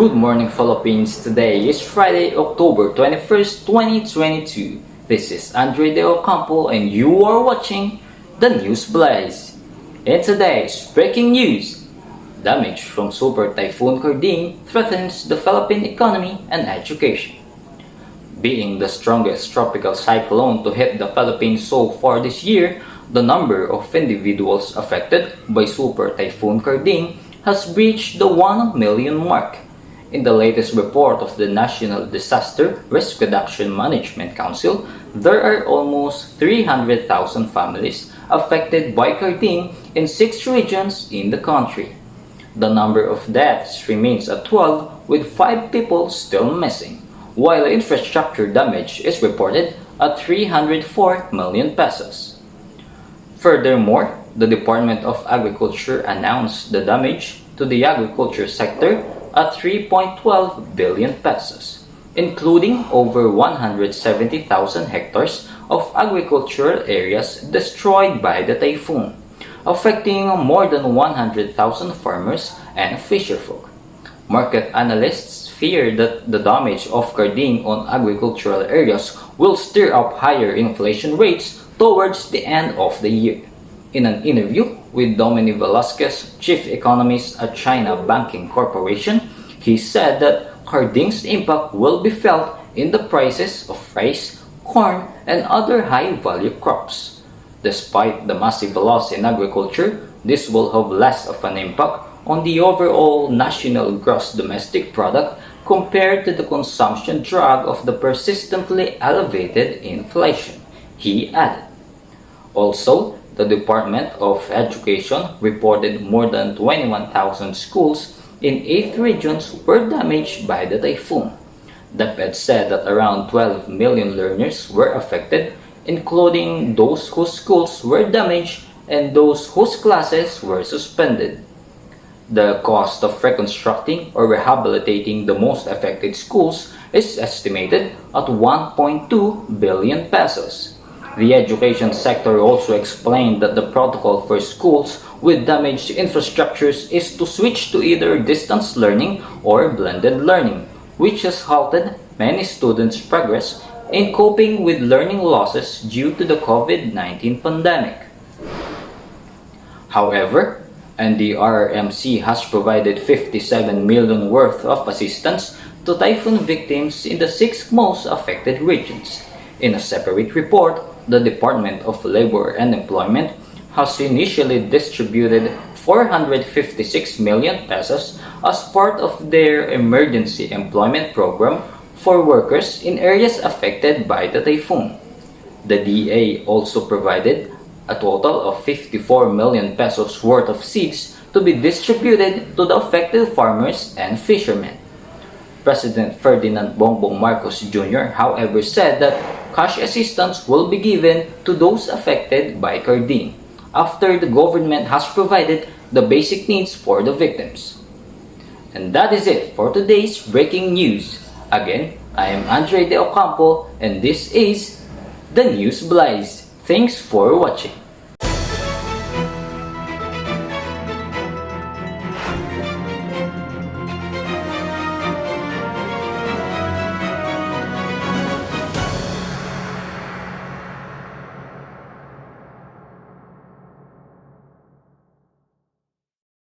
Good morning, Philippines. Today is Friday, October 21st, 2022. This is Andrei de Ocampo and you are watching the News Blaze. In today's breaking news, damage from Super Typhoon Karding threatens the Philippine economy and education. Being the strongest tropical cyclone to hit the Philippines so far this year, the number of individuals affected by Super Typhoon Karding has breached the 1 million mark. In the latest report of the National Disaster Risk Reduction Management Council, there are almost 300,000 families affected by Karding in 6 regions in the country. The number of deaths remains at 12, with 5 people still missing, while infrastructure damage is reported at 304 million pesos. Furthermore, the Department of Agriculture announced the damage to the agriculture sector at 3.12 billion pesos, including over 170,000 hectares of agricultural areas destroyed by the typhoon, affecting more than 100,000 farmers and fisherfolk. Market analysts fear that the damage of Karding on agricultural areas will stir up higher inflation rates towards the end of the year. In an interview with Dominic Velasquez, chief economist at China Banking Corporation, he said that Karding's impact will be felt in the prices of rice, corn, and other high-value crops. Despite the massive loss in agriculture, this will have less of an impact on the overall national gross domestic product compared to the consumption drag of the persistently elevated inflation, he added. Also, the Department of Education reported more than 21,000 schools in 8 regions were damaged by the typhoon. DepEd said that around 12 million learners were affected, including those whose schools were damaged and those whose classes were suspended. The cost of reconstructing or rehabilitating the most affected schools is estimated at 1.2 billion pesos. The education sector also explained that the protocol for schools with damaged infrastructures is to switch to either distance learning or blended learning, which has halted many students' progress in coping with learning losses due to the COVID-19 pandemic. However, NDRRMC has provided 57 million worth of assistance to typhoon victims in the 6 most affected regions. In a separate report, the Department of Labor and Employment has initially distributed 456 million pesos as part of their emergency employment program for workers in areas affected by the typhoon. The DA also provided a total of 54 million pesos worth of seeds to be distributed to the affected farmers and fishermen. President Ferdinand Bongbong Marcos Jr., however, said that cash assistance will be given to those affected by Karding after the government has provided the basic needs for the victims. And that is it for today's breaking news. Again, I am Andrei de Ocampo and this is the News Blaze. Thanks for watching.